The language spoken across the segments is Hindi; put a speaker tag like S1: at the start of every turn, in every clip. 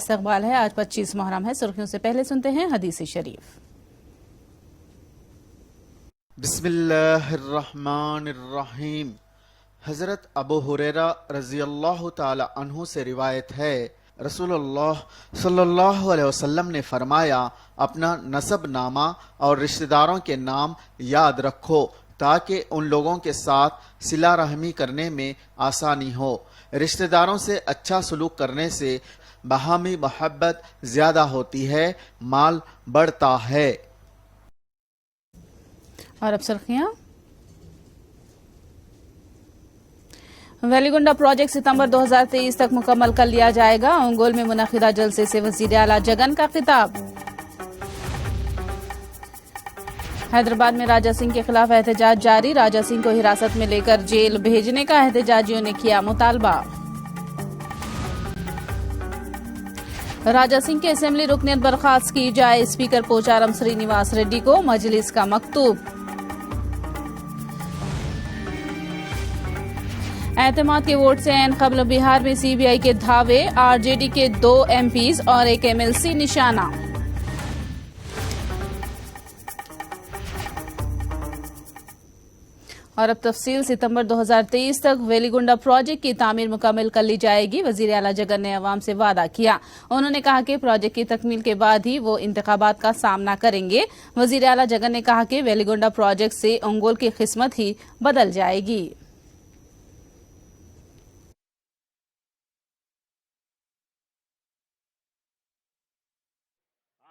S1: इस्तकबाल है। आज 25 मुहर्रम है। सुर्खियों से पहले सुनते हैं हदीस शरीफ।
S2: बिस्मिल्लाहिर्रहमानिर्रहीम। हजरत अबू हुरैरा रज़ियल्लाहु ताला अन्हु से रिवायत है, रसूलुल्लाह सल्लल्लाहु अलैहि वसल्लम ने फरमाया, अपना नसब नामा और रिश्तेदारों के नाम याद रखो ताकि उन लोगों के साथ सिला रहमी करने में आसानी हो। रिश्तेदारों से अच्छा सलूक करने से बाहमी मोहब्बत ज्यादा होती है, माल बढ़ता है।
S1: और अब सुर्खियां। वेलिगोंडा प्रोजेक्ट सितंबर 2023 तक मुकम्मल कर लिया जाएगा। ओंगोल में मुनक़िदा जलसे से वज़ीर आला जगन का खिताब। हैदराबाद में राजा सिंह के खिलाफ एहतजाज जारी। राजा सिंह को हिरासत में लेकर जेल भेजने का एहतजाजियों ने किया मुतालबा। राजा सिंह के असेंबली रुकनियत बर्खास्त की जाए। स्पीकर पोचारम श्रीनिवास रेड्डी को मजलिस का मकतूब। एतमाद के वोट से ऐन कबल बिहार में सीबीआई के धावे। आरजेडी के 2 एमपीज और 1 एमएलसी निशाना। और अब तफसील। सितंबर 2023 तक वेलिगोंडा प्रोजेक्ट की तामीर मुकम्मल कर ली जाएगी। वजीर आला जगन ने अवाम से वादा किया। उन्होंने कहा कि प्रोजेक्ट की तकमील के बाद ही वो इंतखाबात का सामना करेंगे। वजीर आला जगन ने कहा कि वेलिगोंडा प्रोजेक्ट से ओंगोल की किस्मत ही बदल जाएगी।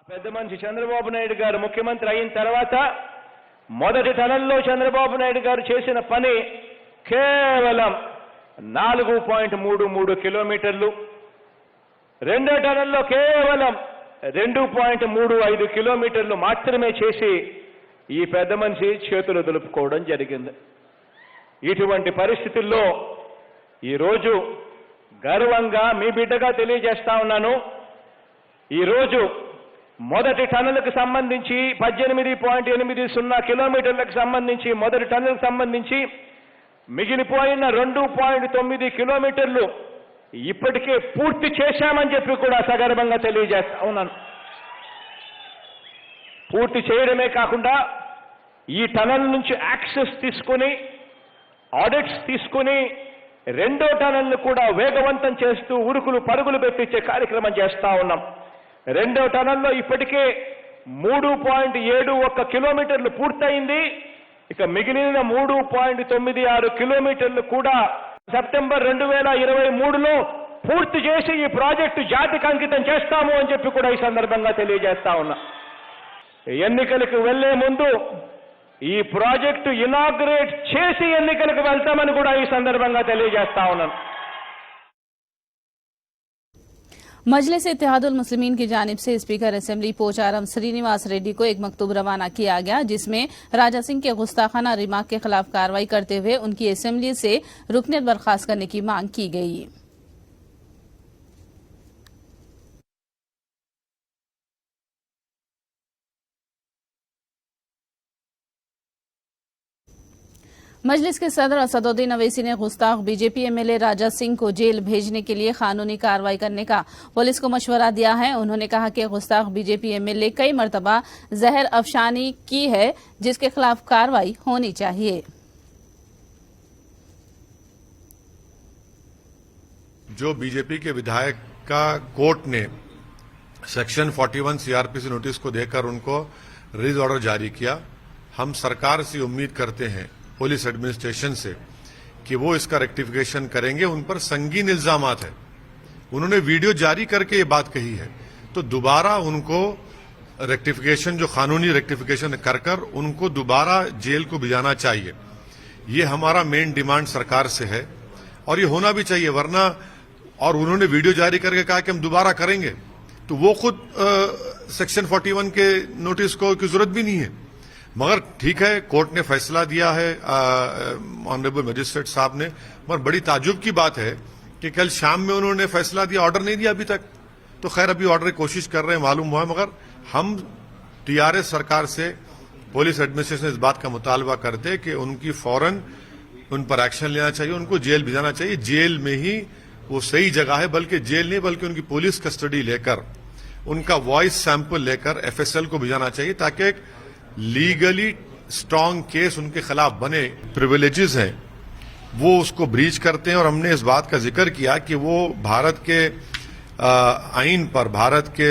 S3: పెద్ద మనిషి చంద్రబాబు నాయుడు గారు ముఖ్యమంత్రి అయిన తర్వాత మొదటి టనల్లో చంద్రబాబు నాయుడు గారు చేసిన పని కేవలం 4.33 కిలోమీటర్లు, రెండో టనల్లో కేవలం 2.35 కిలోమీటర్లు మాత్రమే చేసి ఈ పెద్ద మనిషి చేతులు దులుపుకోవడం జరిగింది. ఇటువంటి పరిస్థితుల్లో ఈరోజు గర్వంగా మీ బిడ్డగా తెలియజేస్తా ఉన్నాను, ఈరోజు మొదటి టన్నులకు సంబంధించి 18.80 కిలోమీటర్లకు సంబంధించి మొదటి టన్నులకు సంబంధించి మిగిలిపోయిన 2.9 కిలోమీటర్లు ఇప్పటికే పూర్తి చేశామని చెప్పి కూడా సగర్వంగా తెలియజేస్తా ఉన్నాను. పూర్తి చేయడమే కాకుండా ఈ టనల్ నుంచి యాక్సెస్ తీసుకుని ఆడిట్స్ తీసుకుని రెండో టనల్ను కూడా వేగవంతం చేస్తూ ఉరుకులు పరుగులు పెట్టించే కార్యక్రమం చేస్తా ఉన్నాం. రెండో టనల్లో ఇప్పటికే 3.71 కిలోమీటర్లు పూర్తయింది. ఇక మిగిలిన 3.96 కిలోమీటర్లు కూడా సెప్టెంబర్ 2023లో పూర్తి చేసి ఈ ప్రాజెక్టు జాతికి అంకితం చేస్తాము అని చెప్పి కూడా ఈ సందర్భంగా తెలియజేస్తా ఉన్నా. ఎన్నికలకు వెళ్లే ముందు ఈ ప్రాజెక్టు ఇనాగ్రేట్ చేసి ఎన్నికలకు వెళ్తామని కూడా ఈ సందర్భంగా తెలియజేస్తా ఉన్నాను.
S1: मजलिस इत्तेहादुल मुस्लिमीन की जानिब से स्पीकर असेंबली पोचारम श्रीनिवास रेड्डी को एक मकतूब रवाना किया गया, जिसमें राजा सिंह के गुस्ताखाना रिमार्क के खिलाफ कार्रवाई करते हुए उनकी असेंबली से रुकनियत बर्खास्त करने की मांग की गई। मजलिस के सदर असदुद्दीन अवैसी ने गुस्ताख बीजेपी एमएलए राजा सिंह को जेल भेजने के लिए कानूनी कार्रवाई करने का पुलिस को मशवरा दिया है। उन्होंने कहा कि गुस्ताख बीजेपी एमएलए कई मरतबा जहर अफशानी की है, जिसके खिलाफ कार्रवाई होनी चाहिए।
S4: जो बीजेपी के विधायक का कोर्ट ने सेक्शन 41 सीआरपीसी नोटिस को देकर उनको रिलीज ऑर्डर जारी किया, हम सरकार से उम्मीद करते हैं, पुलिस एडमिनिस्ट्रेशन से, कि वो इसका रेक्टिफिकेशन करेंगे। उन पर संगीन इल्जामात है। उन्होंने वीडियो जारी करके ये बात कही है, तो दोबारा उनको रेक्टिफिकेशन, जो कानूनी रेक्टिफिकेशन कर उनको दोबारा जेल को भिजाना चाहिए। ये हमारा मेन डिमांड सरकार से है और ये होना भी चाहिए, वरना, और उन्होंने वीडियो जारी करके कहा कि हम दोबारा करेंगे, तो वो खुद सेक्शन 41 के नोटिस को की जरूरत भी नहीं है। मगर ठीक है, कोर्ट ने फैसला दिया है, ऑनरेबल मजिस्ट्रेट साहब ने। मगर बड़ी ताजुब की बात है कि कल शाम में उन्होंने फैसला दिया, ऑर्डर नहीं दिया अभी तक। तो खैर अभी ऑर्डर की कोशिश कर रहे हैं, मालूम हुआ। मगर हम टीआरएस सरकार से, पुलिस एडमिनिस्ट्रेशन इस बात का मुतालबा करते कि उनकी फौरन उन पर एक्शन लेना चाहिए, उनको जेल भिजाना चाहिए। जेल में ही वो सही जगह है, बल्कि जेल नहीं बल्कि उनकी पुलिस कस्टडी लेकर उनका वॉइस सैंपल लेकर एफएसएल को भेजना चाहिए, ताकि एक लीगली स्ट्रांग केस उनके खिलाफ बने। प्रिविलेजेस हैं वो उसको ब्रीच करते हैं, और हमने इस बात का जिक्र किया कि वो भारत के आईन पर, भारत के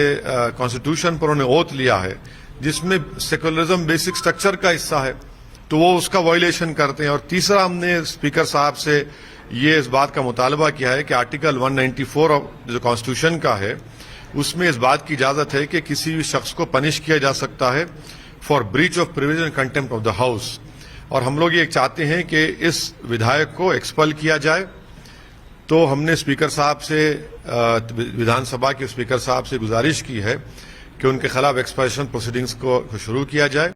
S4: कॉन्स्टिट्यूशन पर उन्होंने ओथ लिया है जिसमें सेकुलरिज्म बेसिक स्ट्रक्चर का हिस्सा है, तो वो उसका वायलेशन करते हैं। और तीसरा, हमने स्पीकर साहब से ये इस बात का मुतालबा किया है कि आर्टिकल 194 ऑफ जो कॉन्स्टिट्यूशन का है उसमें इस बात की इजाजत है कि किसी भी शख्स को पनिश किया जा सकता है for breach of provision contempt of the house. और हम लोग ये चाहते हैं कि इस विधायक को एक्सपल किया जाए। तो हमने स्पीकर साहब से, विधानसभा के स्पीकर साहब से गुजारिश की है कि उनके खिलाफ एक्सपल्शन प्रोसीडिंग्स को शुरू किया जाए।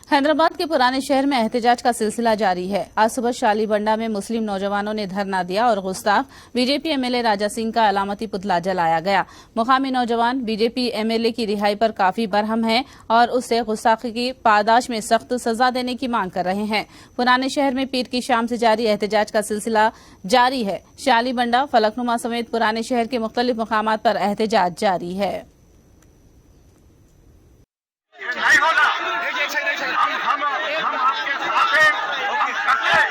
S1: हैदराबाद के पुराने शहर में एहतजाज का सिलसिला जारी है। आज सुबह शालीबंडा में मुस्लिम नौजवानों ने धरना दिया और गुस्ताख बीजेपी एमएलए राजा सिंह का अलामती पुतला जलाया गया। मुकामी नौजवान बीजेपी एमएलए की रिहाई पर काफी बरहम हैं और उससे गुस्ताखी की पादाश में सख्त सजा देने की मांग कर रहे हैं। पुराने शहर में पीर की शाम से जारी एहतजाज का सिलसिला जारी है। शालीबंडा, फलकनुमा समेत पुराने शहर के मुख्तलिफ मकामात पर एहतजाज जारी है।
S5: हम आपके साथ हैं, हम करते हैं।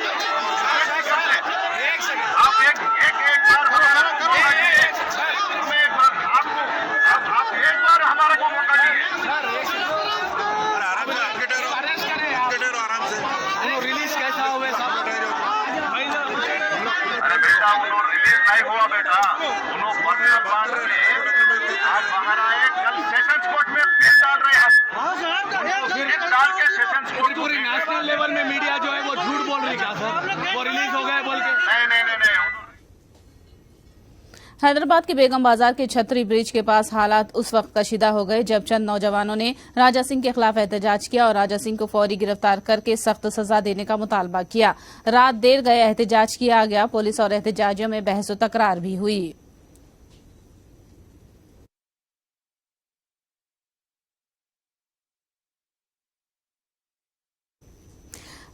S5: आप एक बार हमारे को मौका दीजिए। रिलीज कैसा हुआ? अरे बेटा, उन्होंने रिलीज नहीं हुआ बेटा, उन्होंने आप बाहर आए, कल सेशंस कोर्ट में फीस डाल रहे हैं। पूरी नेशनल लेवल में मीडिया जो है वो झूठ बोल रही है सर, वो रिलीज हो गए बोल के। नहीं।
S1: हैदराबाद के बेगम बाजार के छतरी ब्रिज के पास हालात उस वक्त कशीदा हो गए जब चंद नौजवानों ने राजा सिंह के खिलाफ एहतजाज किया और राजा सिंह को फौरी गिरफ्तार करके सख्त सजा देने का मुतालबा किया। रात देर गए एहतजाज किया गया। पुलिस और एहतजाजियों में बहस व तकरार भी हुई।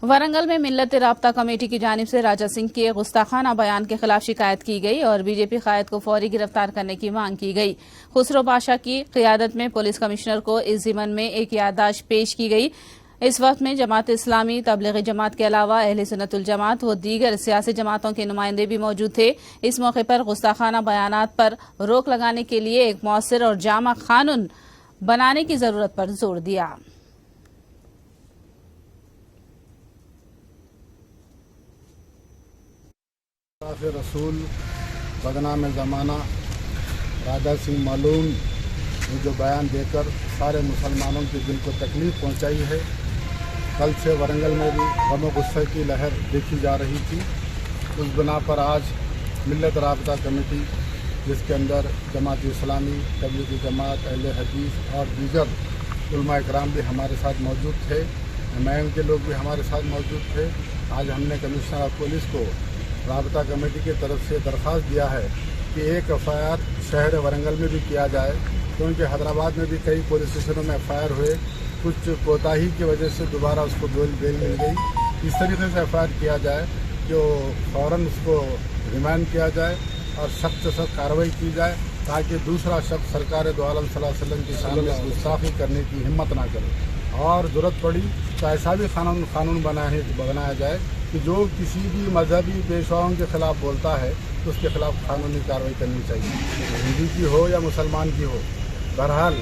S1: वरंगल में मिल्लत राब्ता कमेटी की जानिब से राजा सिंह के गुस्ताखाना बयान के खिलाफ शिकायत की गई और बीजेपी कायद को फौरी गिरफ्तार करने की मांग की गई। खुसरो पाशा की क़ियादत में पुलिस कमिश्नर को इस ज़िमन में एक याददाश्त पेश की गई। इस वक्त में जमात इस्लामी, तबलीगी जमात के अलावा अहले सुन्नतुल जमात व दीगर सियासी जमातों के नुमाइंदे भी मौजूद थे। इस मौके पर गुस्ताखाना बयानात पर रोक लगाने के लिए एक मौसर और जामा कानून बनाने की जरूरत पर जोर दिया।
S6: रसूल बदनाम ज़माना राजा सिंह मालूम ने जो बयान देकर सारे मुसलमानों के दिल को तकलीफ पहुंचाई है। कल से वरंगल में भी गम व गुस्से की लहर देखी जा रही थी। उस बिना पर आज मिल्लत राब्ता कमेटी, जिसके अंदर जमात इस्लामी, तबलीगी जमात, अहले हदीस और दीगर उलमा इकराम भी हमारे साथ मौजूद थे, एमआईएम के लोग भी हमारे साथ मौजूद थे। आज हमने कमिश्नर ऑफ पुलिस को राब्ता कमेटी की तरफ से दरख्वास्त दिया है कि एक एफआईआर शहर वरंगल में भी किया जाए, क्योंकि हैदराबाद में भी कई पुलिस स्टेशनों में एफआईआर हुए, कुछ कोताही की वजह से दोबारा उसको बेल मिल गई। इस तरीके से एफआईआर किया जाए जो फ़ौरन उसको रिमांड किया जाए और सख्त से सख्त कार्रवाई की जाए, ताकि दूसरा शख्स सरकार दो आलम सल्लल्लाहु अलैहि वसल्लम की शान में गुस्ताखी करने की हिम्मत ना करे। और ज़रूरत पड़ी तो ऐसा भी कानून बनाया जाए कि जो किसी भी मजहबी पेशवाओं के खिलाफ बोलता है तो उसके खिलाफ कानूनी कार्रवाई करनी चाहिए, हिंदू की हो या मुसलमान की हो। बहरहाल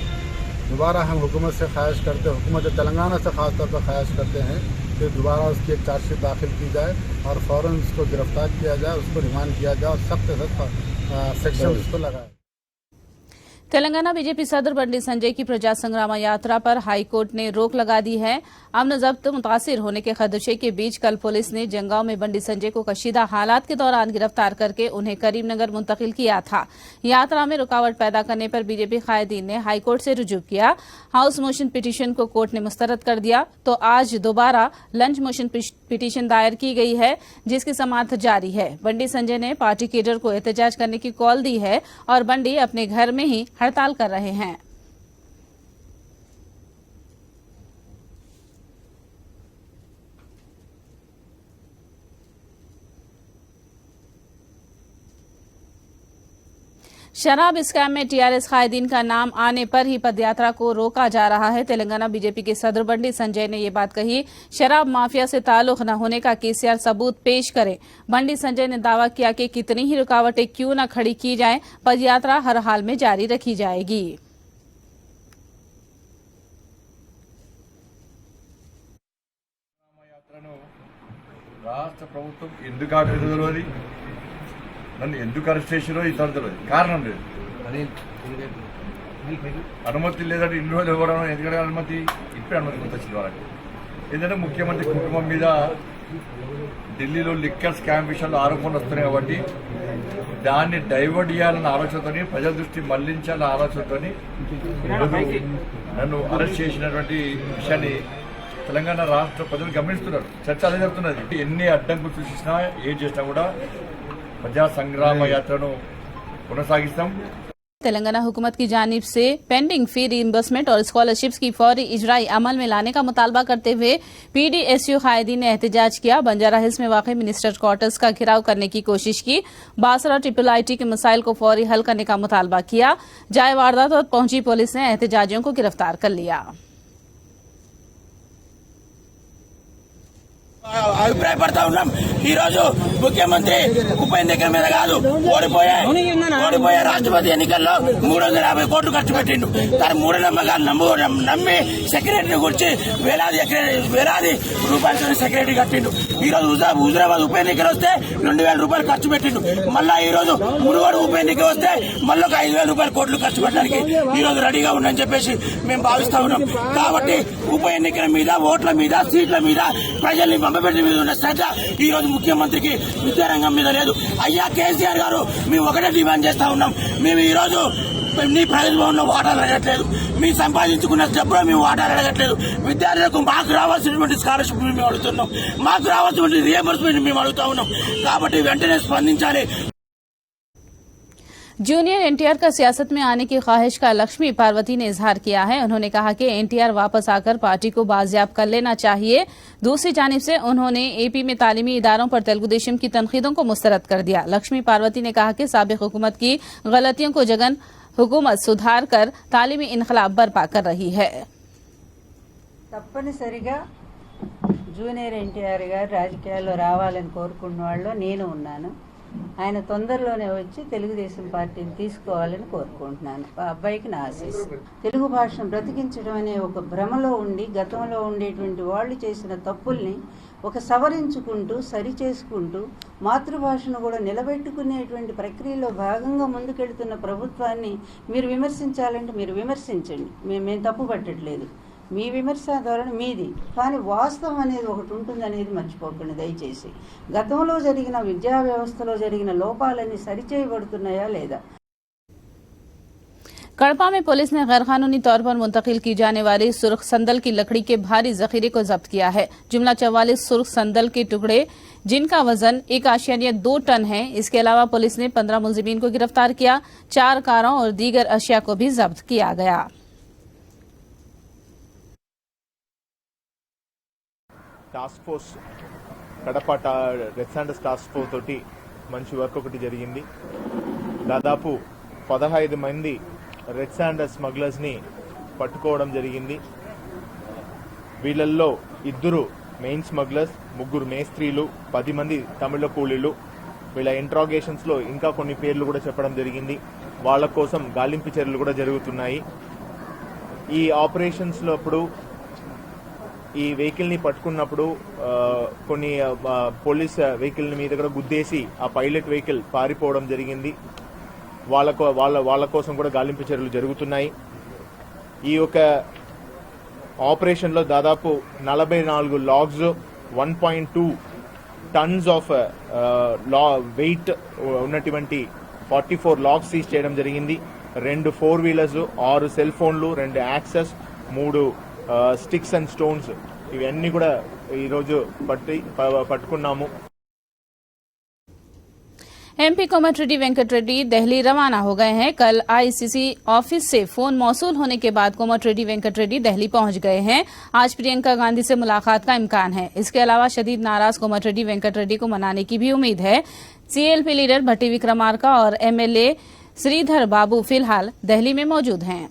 S6: दोबारा हम हुकूमत से ख्वाहिश करते हैं, हुकूमत तेलंगाना से खास तौर पर ख्वाहिश करते हैं कि दोबारा उसकी एक चार्जशीट दाखिल की जाए और फ़ौरन उसको गिरफ्तार किया जाए, उसको रिमांड किया जाए और सख्त से सख्त सेक्शन उसको लगाए।
S1: तेलंगाना बीजेपी सदर बंडी संजय की प्रजा संग्राम यात्रा पर हाईकोर्ट ने रोक लगा दी है। अमन जब्त मुतासिर होने के खदशे के बीच कल पुलिस ने जंगांव में बंडी संजय को कशीदा हालात के दौरान गिरफ्तार करके उन्हें करीमनगर मुंतकिल किया था। यात्रा में रुकावट पैदा करने पर बीजेपी कायदीन ने हाईकोर्ट से रुजू किया। हाउस मोशन पिटीशन को कोर्ट ने मुस्तरद कर दिया तो आज दोबारा लंच मोशन पिटीशन दायर की गई है, जिसकी समाअत जारी है। बंडी संजय ने पार्टी केडर को एहतजाज करने की कॉल दी है और बंडी अपने घर में ही हड़ताल कर रहे हैं। शराब स्कैम में टीआरएस कायदीन का नाम आने पर ही पदयात्रा को रोका जा रहा है। तेलंगाना बीजेपी के सदर बंडी संजय ने ये बात कही। शराब माफिया से ताल्लुक न होने का केसीआर सबूत पेश करे। बंडी संजय ने दावा किया कि कितनी ही रुकावटें क्यों न खड़ी की जाए, पदयात्रा हर हाल में जारी रखी जाएगी।
S7: రాష్ట్ర ప్రభుత్వం ఎందుకు ఆపేదో తెలియదు, నన్ను ఎందుకు అరెస్ట్ చేసిరో ఇతరులు తెలియదు, కారణం లేదు, అనుమతి లేదంటే ఇన్ని రోజులు ఇవ్వడం, ఎందుకంటే అనుమతి ఇప్పుడే అనుమతి వచ్చింది వాళ్ళకి. ఏంటంటే ముఖ్యమంత్రి కుటుంబం మీద ఢిల్లీలో లిక్కర్ స్కామ్ విషయంలో ఆరోపణలు వస్తున్నాయి కాబట్టి దాన్ని డైవర్ట్ చేయాలన్న ఆలోచనతోని, ప్రజల దృష్టి మళ్లించాలన్న ఆలోచనతోని నన్ను అరెస్ట్ చేసినటువంటి విషయాన్ని తెలంగాణ రాష్ట్ర ప్రజలు గమనిస్తున్నారు. చర్చ అదే జరుగుతున్నది. ఎన్ని అడ్డంకులు సృష్టించినా ఏం చేసినా కూడా ప్రజా సంగ్రామ యాత్రను కొనసాగిస్తాం.
S1: तेलंगाना हुकूमत की जानिब से पेंडिंग फी रिइंबर्समेंट और स्कॉलरशिप्स की फौरी इजराई अमल में लाने का मुतालबा करते हुए पीडीएसयू कायदीन ने एहतजाज किया। बंजारा हिल्स में वाक़ मिनिस्टर क्वार्टर्स का घेराव करने की कोशिश की। बासरा ट्रिपल आईटी के मसाइल को फौरी हल करने का मुतालबा किया। जाए वारदात और पहुंची पुलिस ने एहतजाजियों को गिरफ्तार कर लिया।
S8: అభిప్రాయపడతా ఉన్నాం. ఈ రోజు ముఖ్యమంత్రి ఉప ఎన్నికల మీద కాదు, ఓడిపోయే రాష్ట్రపతి ఎన్నికల్లో 350 కోట్లు ఖర్చు పెట్టిండు. తన మూఢనమ్మకాలు నమ్మి సెక్రటరీ గురించి వేలాది రూపాయలతో సెక్రటరీ కట్టిండు. ఈ రోజు హుజరాబాద్ ఉప ఎన్నికలు వస్తే 2000 రూపాయలు ఖర్చు పెట్టిండు. మళ్ళా ఈ రోజు మునుగోడు ఉప ఎన్నిక వస్తే మళ్ళీ 5000 రూపాయలు కోట్లు ఖర్చు పెట్టడానికి ఈ రోజు రెడీగా ఉందని చెప్పేసి మేము భావిస్తా ఉన్నాం. కాబట్టి ఉప ఎన్నికల మీద, ఓట్ల మీద, సీట్ల మీద ప్రజల్ని పంపబెట్టిన మీద ఉన్న శ్రద్ధ ఈ రోజు ముఖ్యమంత్రికి విద్యారంగం మీద లేదు. అయ్యా కేసీఆర్ గారు, మేము ఒకటే డిమాండ్ చేస్తా ఉన్నాం. మేము ఈ రోజు నీ ప్రైవేట్ భవన్లో వాటాలు అడగట్లేదు, మీ సంపాదించుకున్న డబ్బులో మేము వాటాలు అడగట్లేదు. విద్యార్థులకు మాకు రావాల్సినటువంటి స్కాలర్షిప్ మేము అడుగుతున్నాం, మాకు రావాల్సినటువంటి రియంబర్స్మెంట్ మేము అడుగుతా ఉన్నాం. కాబట్టి వెంటనే స్పందించాలి.
S1: जूनियर एनटीआर का सियासत में आने की ख्वाहिश का लक्ष्मी पार्वती ने इजहार किया है। उन्होंने कहा कि एनटीआर वापस आकर पार्टी को बाजियाब कर लेना चाहिए। दूसरी जानिब से उन्होंने एपी में तालीमी इदारों पर तेलुगु देशम की तनकीदों को मुस्तरद कर दिया। लक्ष्मी पार्वती ने कहा कि साबिक हुकूमत की गलतियों को जगन हुकूमत सुधार कर तालीमी इनकलाब बर्पा कर रही है।
S9: తప్పనిసరిగా జూనియర్ ఎన్టీఆర్ గారు రాజకీయాల్లో రావాలని కోరుకున్న వాళ్ళు నేను ఉన్నాను. ఆయన తొందరలోనే వచ్చి తెలుగుదేశం పార్టీని తీసుకోవాలని కోరుకుంటున్నాను. ఆ అబ్బాయికి నా ఆశీస్. తెలుగు భాషను బ్రతికించడం అనే ఒక భ్రమలో ఉండి గతంలో ఉండేటువంటి వాళ్ళు చేసిన తప్పుల్ని ఒక సవరించుకుంటూ సరి చేసుకుంటూ మాతృభాషను కూడా నిలబెట్టుకునేటువంటి ప్రక్రియలో భాగంగా ముందుకెళ్తున్న ప్రభుత్వాన్ని మీరు విమర్శించాలంటే మీరు విమర్శించండి, మేము తప్పు పట్టట్లేదు. మీ విమర్శ ధోరణి మీది, కానీ వాస్తవం అనేది ఒకటి ఉంటుందనేది మర్చిపోకండి దయచేసి. గతంలో జరిగిన విద్యా వ్యవస్థలో జరిగిన లోపాలన్నీ సరిచేయబడుతున్నాయా లేదా?
S1: कड़पा में पुलिस ने गैर कानूनी तौर पर मुंतकिल की जाने वाली सुर्ख संदल की लकड़ी के भारी जखीरे को जब्त किया है। जुमला 44 सुर्ख संदल के टुकड़े जिनका वजन 1.2 टन है। इसके अलावा पुलिस ने 15 मुलजिमीन को गिरफ्तार किया। 4 कारों और दीगर अशिया को भी जब्त किया गया।
S10: Task force Kadapa red Sanders task force తోటి మంచి వర్క్ ఒకటి జరిగింది. దాదాపు 15 మంది రెడ్ శాండర్స్ స్మగ్లర్స్ ని పట్టుకోవడం జరిగింది. వీళ్ళల్లో 2 మెయిన్ స్మగ్లర్స్, 3 మేస్త్రీలు, 10 మంది తమిళ కూలీలు. వీళ్ళ ఇంట్రాగేషన్స్ లో ఇంకా కొన్ని పేర్లు కూడా చెప్పడం జరిగింది. వాళ్ళ కోసం గాలింపు చర్యలు కూడా జరుగుతున్నాయి. ఈ ఆపరేషన్స్ లో అప్పుడు ఈ వెహికల్ ని పట్టుకున్నప్పుడు కొన్ని పోలీస్ వెహికల్ మీద కూడా గుద్దేసి ఆ పైలట్ వెహికల్ పారిపోవడం జరిగింది. వాళ్ళ కోసం కూడా గాలింపు చర్యలు జరుగుతున్నాయి. ఈ యొక్క ఆపరేషన్ లో దాదాపు 44 లాగ్స్, 1.2 టన్స్ ఆఫ్ వెయిట్ ఉన్నటువంటి 44 లాగ్స్ సీజ్ చేయడం జరిగింది. 2 4 వీలర్స్, 6 సెల్ ఫోన్లు, 2 యాక్సెస్, 3 స్టిక్స్ అండ్ స్టోన్స్, ఇవన్నీ కూడా ఈరోజు పట్టుకున్నాము.
S1: एमपी कोमटिरेड्डी वेंकट रेड्डी दिल्ली रवाना हो गए हैं। कल आईसीसी ऑफिस से फोन मौसूल होने के बाद कोमटिरेड्डी वेंकट रेड्डी दिल्ली पहुंच गए हैं। आज प्रियंका गांधी से मुलाकात का इम्कान है। इसके अलावा शदीद नाराज कोमटिरेड्डी वेंकट रेड्डी को मनाने की भी उम्मीद है। सीएलपी लीडर भट्टी विक्रमार्का और एमएलए श्रीधर बाबू फिलहाल दिल्ली में मौजूद हैं।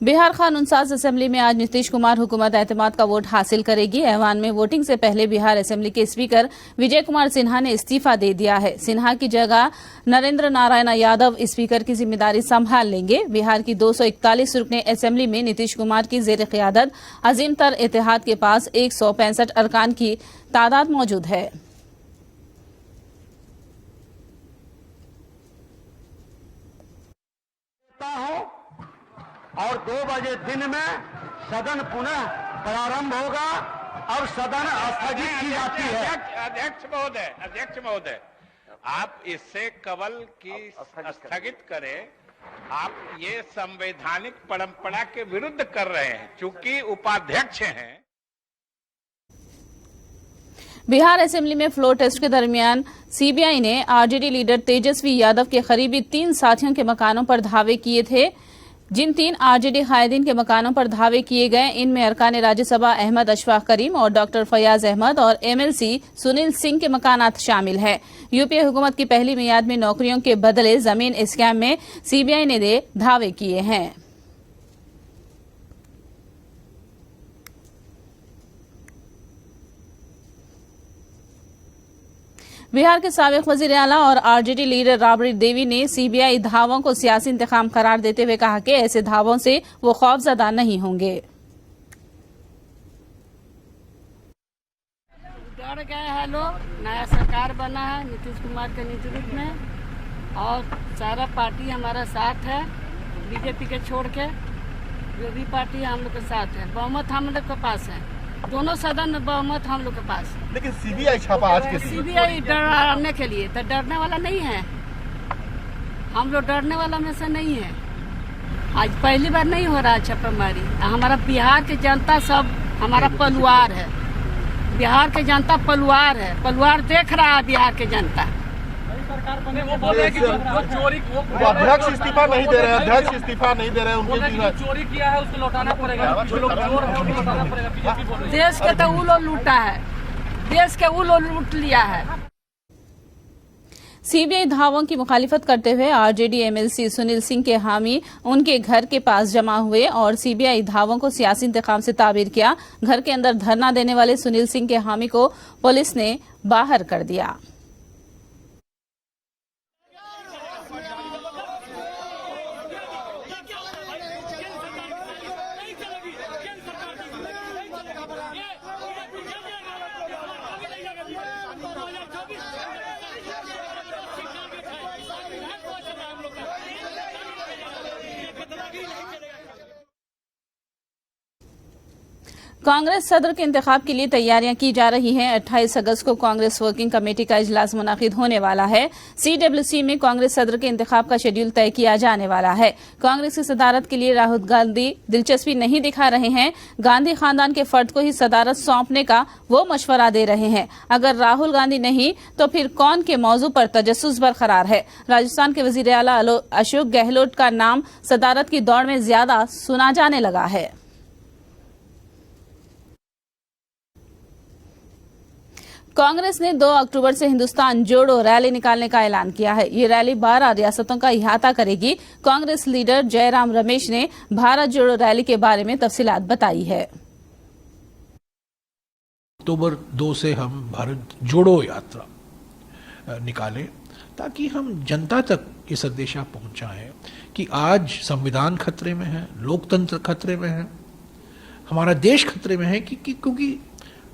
S1: बिहार कानून साज असेंबली में आज नीतीश कुमार हुकूमत एतमाद का वोट हासिल करेगी। ऐवान में वोटिंग से पहले बिहार असेंबली के स्पीकर विजय कुमार सिन्हा ने इस्तीफा दे दिया है। सिन्हा की जगह नरेंद्र नारायण यादव स्पीकर की जिम्मेदारी संभाल लेंगे। बिहार की 241 रुकने असेंबली में नीतीश कुमार की जेर क़ियादत अजीम तर इत्तेहाद के पास 165 अरकान की तादाद मौजूद है।
S8: और 2 बजे दिन में सदन पुनः प्रारंभ होगा और सदन स्थगित की जाती है।
S11: अध्यक्ष महोदय, आप इससे कवल की स्थगित करें। आप ये संवैधानिक परंपरा के विरुद्ध कर रहे हैं, चूंकि उपाध्यक्ष हैं।
S1: बिहार असेंबली में फ्लोर टेस्ट के दरमियान सीबीआई ने आरजेडी लीडर तेजस्वी यादव के करीबी 3 साथियों के मकानों पर धावे किए थे। जिन 3 आरजेडी कायदीन के मकानों पर धावे किए गए, इनमें अरकान राज्यसभा अहमद अशफाक करीम और डॉक्टर फयाज अहमद और एमएलसी सुनील सिंह के मकानात शामिल हैं। यूपीए हुकूमत की पहली मियाद में नौकरियों के बदले जमीन स्कैम में सीबीआई ने धावे किए हैं। बिहार के साबिक वजीर आला और आरजेडी लीडर राबड़ी देवी ने सीबीआई धावों को सियासी इंतकाम करार देते हुए कहा कि ऐसे धावों से वो खौफजदा नहीं होंगे।
S9: डर गए हैं लोग, नया सरकार बना है नीतीश कुमार के नेतृत्व में और सारा पार्टी हमारा साथ है। बीजेपी के छोड़ के जो भी पार्टी है हम लोग के साथ है। बहुमत हम लोग के पास है, दोनों सदन में बहुमत हम लोग के पास है।
S10: लेकिन सीबीआई छापा आज के
S9: सीबीआई डराने के लिए, तो डरने वाला नहीं है। हम लोग डरने वाला में से नहीं है। आज पहली बार नहीं हो रहा छापेमारी। हमारा बिहार की जनता सब हमारा पलवार है। बिहार की जनता पलवार है, पलवार देख रहा है बिहार की जनता।
S5: वो बोल रहे हैं कि जो चोरी
S10: अध्यक्ष इस्तीफा नहीं दे रहे, अध्यक्ष इस्तीफा नहीं दे रहे, उनके
S5: चोरी किया है उसको लौटाना पड़ेगा। जो लोग चोर है उनको लौटाना पड़ेगा। बीजेपी बोल रही है
S9: देश के तो वो लोग लूटा है, देश के वो लोग लूट लिया है।
S1: सीबीआई धावों की मुखालिफत करते हुए आरजेडी एमएलसी सुनील सिंह के हामी उनके घर के पास जमा हुए और सीबीआई धावों को सियासी इंतकाम से ताबीर किया। घर के अंदर धरना देने वाले सुनील सिंह के हामी को पुलिस ने बाहर कर दिया। कांग्रेस सदर के इंतखाब के लिए तैयारियां की जा रही हैं। 28 अगस्त को कांग्रेस वर्किंग कमेटी का इजलास मुनाकिद होने वाला है। सीडब्ल्यूसी में कांग्रेस सदर के इंतखाब का शेड्यूल तय किया जाने वाला है। कांग्रेस की सदारत के लिए राहुल गांधी दिलचस्पी नहीं दिखा रहे हैं। गांधी खानदान के फर्द को ही सदारत सौंपने का वो मशवरा दे रहे हैं। अगर राहुल गांधी नहीं तो फिर कौन के मौजू पर तजस्सुस बरकरार है। राजस्थान के वजीर आला अशोक गहलोत का नाम सदारत की दौड़ में ज्यादा सुना जाने लगा है। कांग्रेस ने 2 अक्टूबर से हिंदुस्तान जोड़ो रैली निकालने का ऐलान किया है। ये रैली 12 रियासतों का इहाता करेगी। कांग्रेस लीडर जयराम रमेश ने भारत जोड़ो रैली के बारे में तफसीलात बताई है।
S12: अक्टूबर 2 से हम भारत जोड़ो यात्रा निकालें ताकि हम जनता तक ये संदेशा पहुंचाएं कि आज संविधान खतरे में है, लोकतंत्र खतरे में है, हमारा देश खतरे में है क्योंकि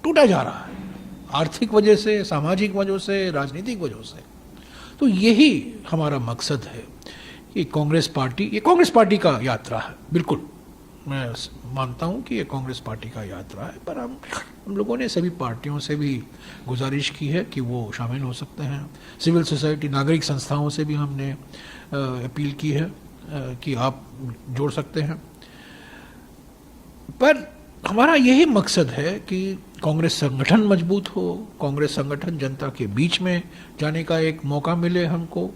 S12: टूटा जा रहा है आर्थिक वजह से, सामाजिक वजह से, राजनीतिक वजह से। तो यही हमारा मकसद है कि कांग्रेस पार्टी का यात्रा है। बिल्कुल मैं मानता हूं कि ये कांग्रेस पार्टी का यात्रा है, पर हम लोगों ने सभी पार्टियों से भी गुजारिश की है कि वो शामिल हो सकते हैं। सिविल सोसाइटी, नागरिक संस्थाओं से भी हमने अपील की है कि आप जोड़ सकते हैं। पर हमारा यही मकसद है कि कांग्रेस संगठन मजबूत हो, कांग्रेस संगठन जनता के बीच में जाने का एक मौका मिले हमको।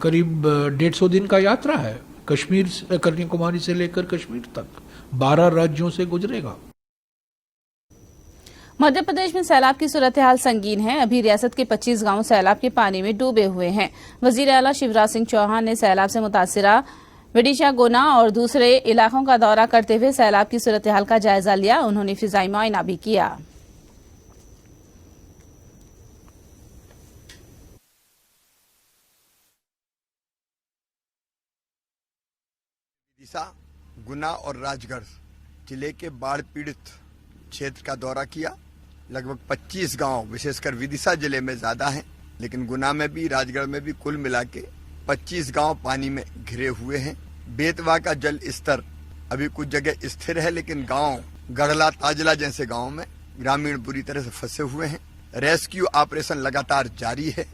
S12: करीब 150 दिन का यात्रा है, कन्याकुमारी से लेकर कश्मीर तक 12 राज्यों से गुजरेगा।
S1: मध्य प्रदेश में सैलाब की सूरत हाल संगीन है। अभी रियासत के 25 गांव सैलाब के पानी में डूबे हुए हैं। वजीर आला शिवराज सिंह चौहान ने सैलाब से मुतासिरा विदिशा, गुना और दूसरे इलाकों का दौरा करते हुए सैलाब की सूरत हाल का जायजा लिया। उन्होंने फिजाई मुआयना भी किया।
S13: विदिशा, गुना और राजगढ़ जिले के बाढ़ पीड़ित क्षेत्र का दौरा किया। लगभग 25 गांव, विशेषकर विदिशा जिले में ज्यादा हैं, लेकिन गुना में भी, राजगढ़ में भी कुल मिला के 25 गांव पानी में घिरे हुए हैं। बेतवा का जल स्तर अभी कुछ जगह स्थिर है, लेकिन गांव गढ़ला, ताजला जैसे गांव में ग्रामीण बुरी तरह से फंसे हुए हैं। रेस्क्यू ऑपरेशन लगातार जारी है।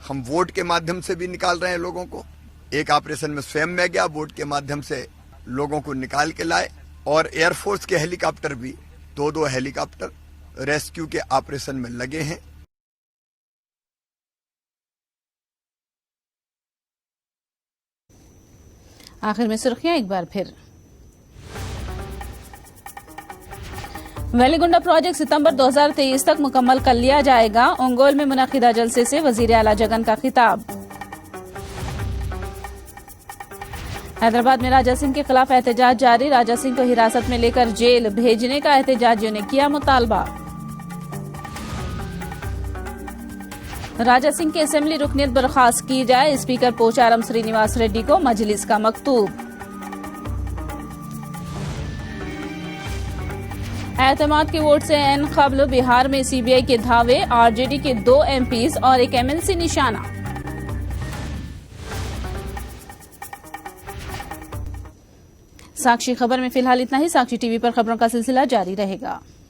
S13: हम बोट के माध्यम से भी निकाल रहे हैं लोगों को। एक ऑपरेशन में स्वयं में गया, बोट के माध्यम से लोगों को निकाल के लाए, और एयरफोर्स के हेलीकॉप्टर भी, 2 हेलीकॉप्टर रेस्क्यू के ऑपरेशन में लगे हैं।
S1: आखिर में सुर्खियां एक बार फिर। वेलिगुंडा प्रोजेक्ट सितंबर 2023 तक मुकम्मल कर लिया जाएगा। ओंगोल में मुनक्किदा जलसे से वजीर आला जगन का खिताब। हैदराबाद में राजा सिंह के खिलाफ एहतजाज जारी। राजा सिंह को हिरासत में लेकर जेल भेजने का एहतजाजियों ने किया मुतालबा। राजा सिंह की असेंबली रुकनीत बर्खास्त की जाए, स्पीकर पोचारम श्रीनिवास रेड्डी को मजलिस का मकतूब। एतमाद के वोट से एन कबल बिहार में सीबीआई के धावे। आरजेडी के 2 एमपीज और एक एमएलसी निशाना। साक्षी खबर में फिलहाल इतना ही। साक्षी टीवी पर खबरों का सिलसिला जारी रहेगा।